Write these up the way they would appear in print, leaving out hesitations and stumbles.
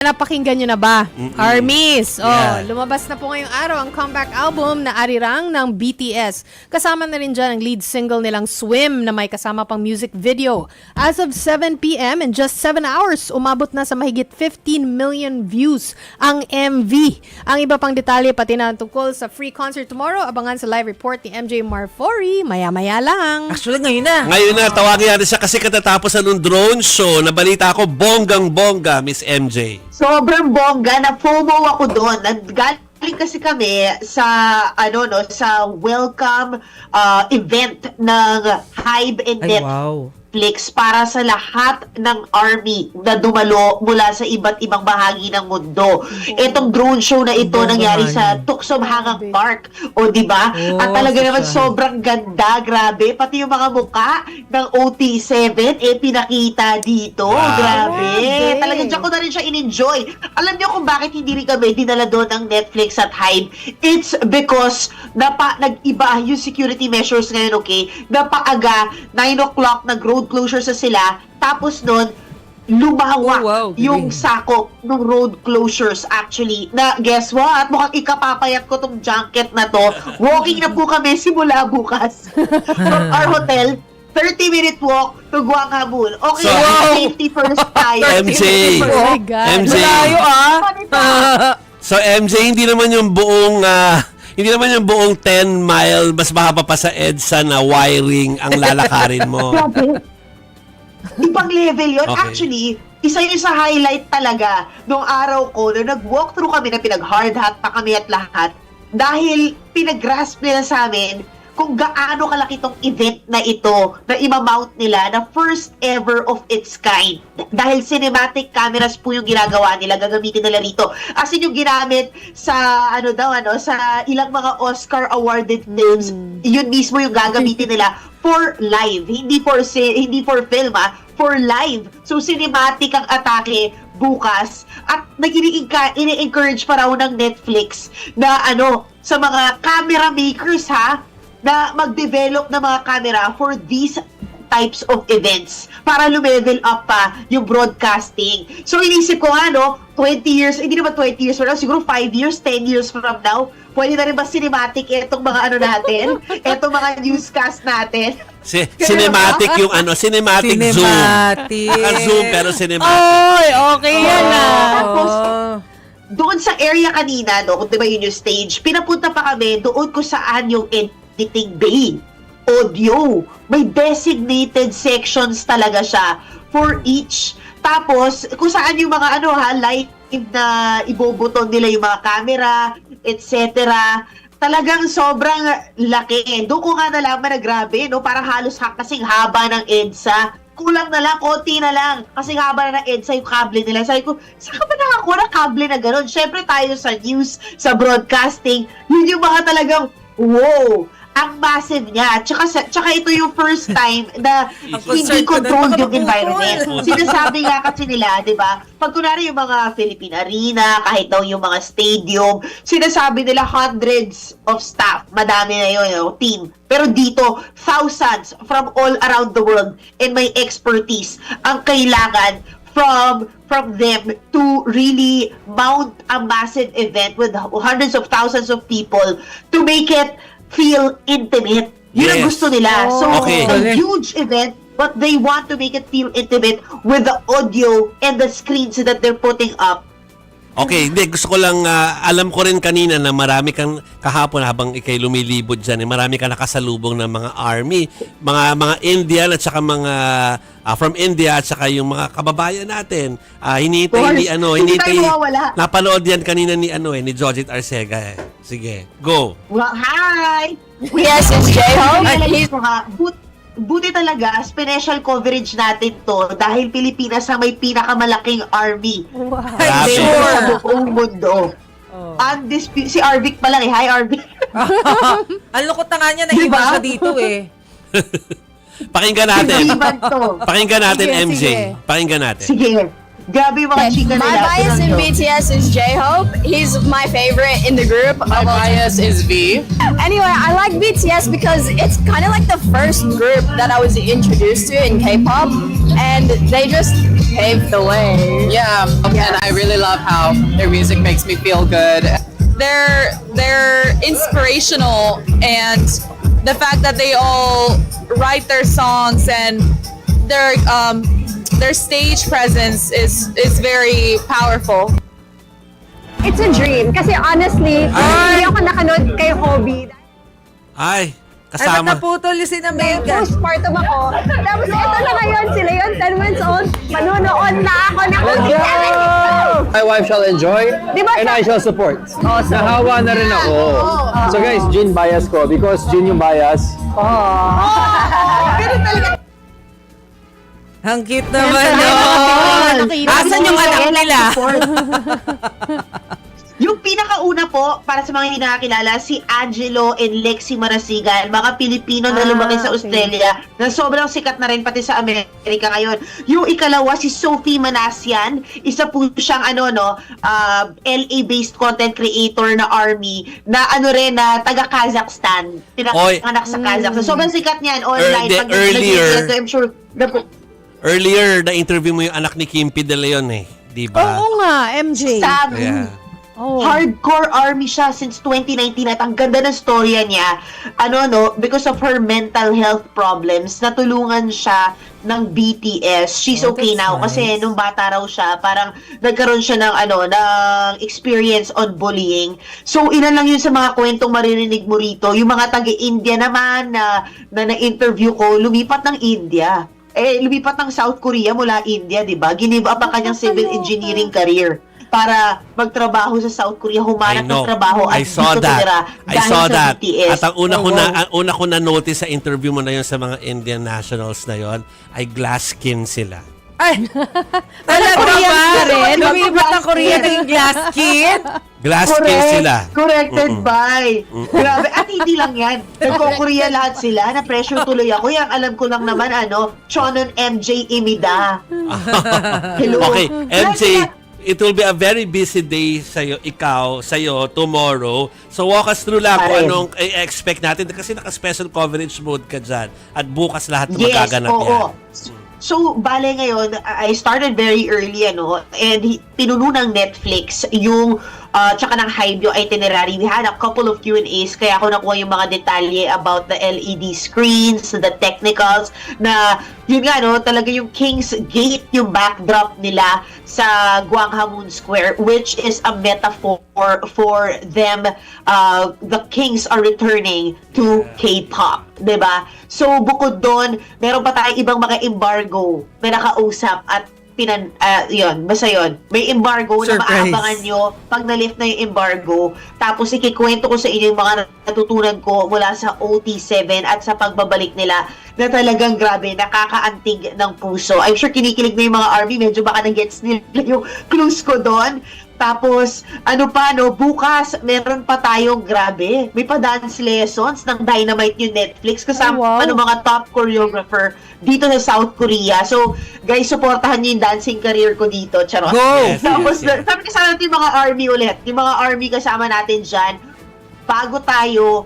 Napakinggan nyo na ba? Armies. Yeah. Lumabas na po ngayong araw ang comeback album na Arirang ng BTS. Kasama na rin dyan ang lead single nilang Swim na may kasama pang music video. As of 7 p.m. in just 7 hours, umabot na sa mahigit 15 million views ang MV. Ang iba pang detalye pati na tungkol sa free concert tomorrow, abangan sa live report ni MJ Marfori maya-maya lang. Actually, ngayon na. Ngayon na, tawagin natin siya kasi katatapos na nung drone show na balita ako, bonggang-bongga, Miss MJ. Sobrang bongga, na FOMO ako doon. Galing kasi kami sa sa welcome event ng Hybe and Ay, wow. Netflix para sa lahat ng army na dumalo mula sa iba't ibang bahagi ng mundo. Itong drone show na ito nangyari sa Tuksum Hangang Park. O, di ba? At talaga naman sobrang ganda, grabe. Pati yung mga muka ng OT7 pinakita dito. Wow. Grabe. Talagang dyan ko na rin siya in-enjoy. Alam niyo kung bakit hindi rin kami dinala doon ng Netflix at Hybe? It's because nag-iba yung security measures ngayon, okay? Napaaga, 9 o'clock nag-road closure sa sila. Tapos nun, lumawak yung sakop ng road closures actually. Na guess what? Mukhang ikapapayat ko tong junket na to. Walking na po kami simula bukas. From our hotel, 30-minute walk to Guanghabul. Okay, safety first tayo. MJ. Oh my God. MJ. Malayo So MJ, hindi naman yung buong 10 mile, mas mahaba pa sa EDSA na wiring ang lalakarin mo. Ibang level yun. Okay. Actually, isa yun sa highlight talaga nung araw ko na nag-walk through kami na pinag-hard hat pa kami at lahat dahil pinag-grasp nila sa amin kung gaano kalaki tong event na ito na imamount nila na first ever of its kind. Dahil cinematic cameras po yung ginagawa nila, gagamitin nila rito. As in yung ginamit sa sa ilang mga Oscar awarded films, yun mismo yung gagamitin nila for live, hindi for film, for live. So cinematic ang atake bukas at ini-encourage pa raw ng Netflix na sa mga camera makers na mag-develop ng mga camera for these types of events para lumevel up pa yung broadcasting. So inisip ko 20 years, hindi naman 20 years from now, siguro 5 years, 10 years from now, pwede na rin ba cinematic itong mga natin, itong mga newscast natin. Cinematic yung cinematic zoom. Naka-zoom pero cinematic. Oy, okay yan Tapos, doon sa area kanina, kung diba yun yung stage, pinapunta pa kami doon kung saan yung editing bay, audio. May designated sections talaga siya for each. Tapos, kung saan yung mga live na ibobuton nila yung mga camera, etc. Talagang sobrang laki. Doon ko nga nalaman na grabe, parang halos kasing haba ng EDSA. Kulang na lang, konti na lang. Kasi haba na ng EDSA yung kable nila. Sabi ko, saan ka ba nakakuha ng kable na gano'n? Siyempre tayo sa news, sa broadcasting, yun yung mga talagang, wow! Ang massive niya. Tsaka ito yung first time na hindi controlled yung environment. Sinasabi nga kasi nila, di ba? Pag kunwari yung mga Philippine Arena, kahit daw yung mga stadium, sinasabi nila hundreds of staff. Madami na yun, team. Pero dito, thousands from all around the world and may expertise ang kailangan from them to really mount a massive event with hundreds of thousands of people to make it feel intimate. Yun ang gusto nila. So, a huge event, but they want to make it feel intimate with the audio and the screens that they're putting up. Okay, hindi. Gusto ko lang, alam ko rin kanina na marami kang kahapon habang ikay lumilibot dyan, marami kang nakasalubong ng mga army, mga Indian at saka mga from India at saka yung mga kababayan natin. Napanood yan kanina ni Jojit Arcega Sige, go. Well, hi! Yes, it's J-Hope. Buti talaga, special coverage natin to dahil Pilipinas ang may pinakamalaking army. Wow. Sa buong mundo. Undisputed. Si Arvic pa lang Hi, Arvic. Ang lukot na nga niya, naiwan siya dito Pakinggan natin. Pakinggan natin, Sige, MJ. sige. Pakinggan natin. Sige. Grabe yung mga chika nila. My bias in BTS is J-Hope. He's my favorite in the group. My bias is V. Anyway, I like BTS because it's kind of like the first group that I was introduced to in K-pop. And they just paved the way. Yeah, and I really love how their music makes me feel good. They're inspirational, and the fact that they all write their songs and their stage presence is very powerful. It's a dream. Kasi honestly, hindi ako nakanood kay Hobby. Ay, Ay, ba't kasama. naputol yung sinamega? Postpartum ako. Tapos ito na ngayon, sila yun, 10 months old. Manunood na ako na My wife shall enjoy Diba and I sa- shall support. Nahawa na rin ako. So guys, Jin bias ko because Jin yung bias. Ang cute naman Ay, nun. nakita Asan mo. yung anak nila? Yung pinakauna po, para sa mga hindi nakakilala, si Angelo and Lexi Marasigan, mga Pilipino na lumaki sa Australia, na sobrang sikat na rin pati sa Amerika ngayon. Yung ikalawa, si Sophie Manasian, isa po siyang LA-based content creator na ARMY, na na taga Kazakhstan. Pinanganak sa Kazakhstan. Sobrang sikat niyan online. Pag Earlier. I'm sure, Earlier, na-interview mo yung anak ni Kimpi De Leon eh. Di ba? Oo nga, MJ. Yeah. Oh. Hardcore ARMY siya since 2019 at ang ganda ng storya niya, because of her mental health problems, natulungan siya ng BTS. She's okay now kasi nung bata raw siya, parang nagkaroon siya ng ng experience on bullying. So ilan lang yun sa mga kwentong maririnig mo rito. Yung mga taga-India naman na na-interview ko, lumipat ng India. Lumipat ng South Korea mula India, 'di ba? Ginive up ang kanyang civil engineering career para magtrabaho sa South Korea, humanap ng trabaho at I saw dito that. tumira I dahil saw sa that. BTS. At ang una ko na notice sa interview mo na yun sa mga Indian nationals na yon ay glass skin sila. Ay, talaga Korean ba? ka rin? Lumipat ng Korea ng glass skin? Glass skin sila. Corrected by. Grabe. At hindi lang yan. Nagko-Korea lahat sila. Na-pressure tuloy ako. Yung alam ko lang naman, Chonon MJ Imida. Hello. Okay, MJ, Grabe. it will be a very busy day sa'yo tomorrow. So walk us through lang kung Pare. anong i-expect natin kasi naka-special coverage mode ka dyan. At bukas lahat na Yes, magaganap oo. yan. So, bale ngayon, I started very early, and pinuno ng Netflix yung tsaka ng Hybe yung itinerary. We had a couple of Q&As, kaya ako nakuha yung mga detalye about the LED screens, the technicals, na yun nga, talaga yung King's Gate, yung backdrop nila sa Gwanghwamun Square, which is a metaphor for them. The Kings are returning to K-pop, diba? So, bukod doon, meron pa tayong ibang mga embargo na nakausap at basta yun. May embargo na Surprise. maabangan nyo pag na-lift na yung embargo. Tapos ikikwento ko sa inyo yung mga natutunan ko mula sa OT7 at sa pagbabalik nila na talagang grabe, nakakaantig ng puso. I'm sure kinikilig na yung mga ARMY, medyo baka nag-gets nila yung clues ko doon. Tapos, bukas, meron pa tayong grabe. May pa-dance lessons ng Dynamite yung Netflix kasama Oh, wow. mga top choreographer dito sa South Korea. So, guys, supportahan niyo yung dancing career ko dito. Charot. Go! Yes, Tapos, yes, yes. sabi kasama natin yung mga ARMY ulit. Yung mga ARMY kasama natin dyan, bago tayo,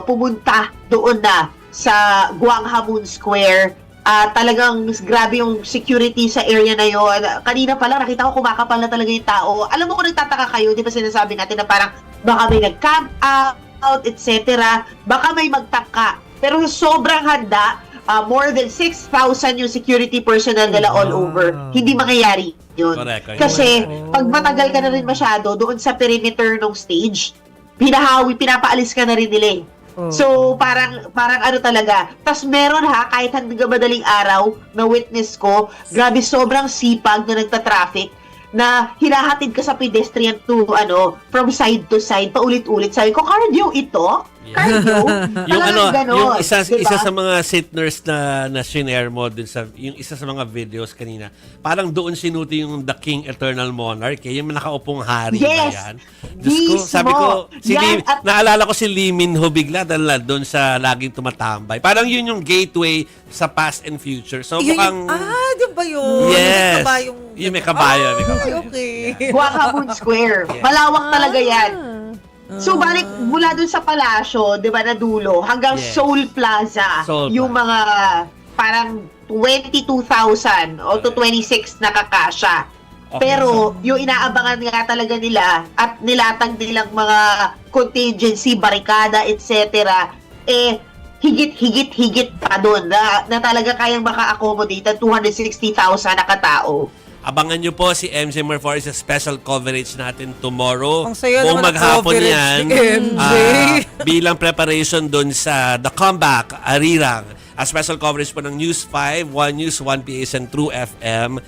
pumunta doon na sa Gwanghwamun Square. Talagang grabe yung security sa area na yon. Kanina pa lang nakita ko kumakapal na talaga yung tao. Alam mo kung nagtataka kayo, di ba sinasabi natin na parang baka may nag-camp out, etc. Baka may magtaka. Pero sobrang handa, more than 6,000 yung security personnel nila all over. Hindi mangyayari yun. Correct. Kasi pag matagal ka na rin masyado doon sa perimeter ng stage, pinapaalis ka na rin nila eh. So, parang talaga. Tas meron kahit hanggang madaling araw na witness ko, grabe sobrang sipag na nagta-traffic na hinahatid ka sa pedestrian to, from side to side, paulit-ulit. Sabi ko, cardio ito? Cardio? Yung Talagang ganon, yung isa diba? sa mga sitters na shinare mo dun sa yung isa sa mga videos kanina, parang doon sinuti yung The King Eternal Monarch, yung nakaupong hari ba Yes! yan? Diyos ko, Mismo! sabi ko, Yan, at- naalala ko si Lee Min Ho bigla dahil doon sa laging tumatambay. Parang yun yung gateway sa past and future. So Yun mukhang di ba yun? yes. Yung kabayong... Yung may kabayo, may kabayo. Okay. Gwanghwamun Square. Malawak talaga yan. So, balik mula dun sa palasyo, di ba, na dulo, hanggang Yes. Seoul Plaza, Seoul yung Plaza. mga parang 22,000 o to 26 nakakasya. Okay. Pero yung inaabangan nga talaga nila at nilatag nilang mga contingency, barikada, etc. Higit pa doon na talaga kayang maka-accommodate ang 260,000 na katao. Abangan nyo po si MJ Marfori sa special coverage natin tomorrow. Ang saya Buong naman ng maghapon coverage yan. ni MJ. Bilang preparation dun sa The Comeback, Arirang. A special coverage po ng News 5, 1 News, 1 PH, and True FM.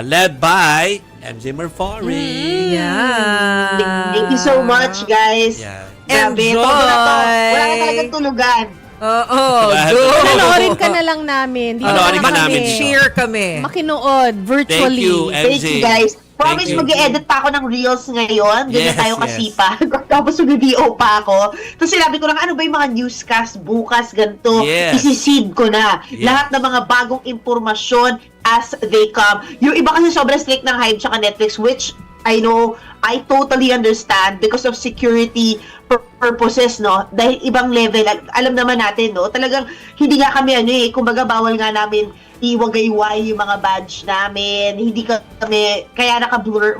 Led by MJ Marfori. Yeah. Thank you so much, guys. Yeah. Grabe, Enjoy! todo na to. Wala na talagang tulugan. Oo, Lahat go! na- Panoorin ka na lang namin. Dito Panoorin ka namin dito. Share kami. Makinood virtually. Thank you, Thank MJ. you, guys. Promise Thank you. mag-edit pa ako ng reels ngayon. Ganyan Yes, tayo yes. kasipag. Tapos mag-VO pa ako. Tapos sinabi ko lang, ano ba yung mga newscast bukas, ganito. Yes. Isi-seed ko na. Yes. Lahat ng mga bagong impormasyon as they come. Yung iba kasi sobrang strict ng Hive tsaka Netflix, which I know, I totally understand because of security purposes, no? Dahil ibang level, alam naman natin, no? Talagang hindi nga kami, kumbaga bawal nga namin iwagayway yung mga badge namin. Hindi kami, kaya naka-blur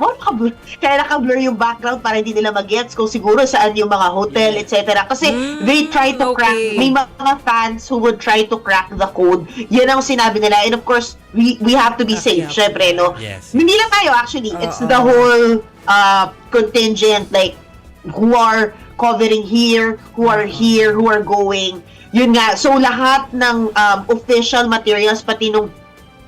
yung background para hindi nila mag-gets kung siguro saan yung mga hotel, etc. Kasi they try to crack, okay. may mga fans who would try to crack the code. Yan ang sinabi nila. And of course, we have to be safe, syempre, no? Yes. Hindi lang tayo, actually. It's the whole contingent, like, who are covering here, who are going. Yun nga. So, lahat ng official materials, pati nung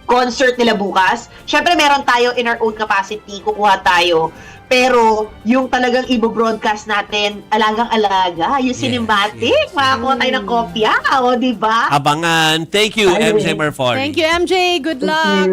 concert nila bukas, syempre meron tayo in our own capacity, kukuha tayo. Pero, yung talagang i-broadcast natin, alagang-alaga, yung cinematic, makakuha tayo ng kopya, o, diba? Abangan. Thank you, MJ Marfori. Thank you, MJ. Good luck.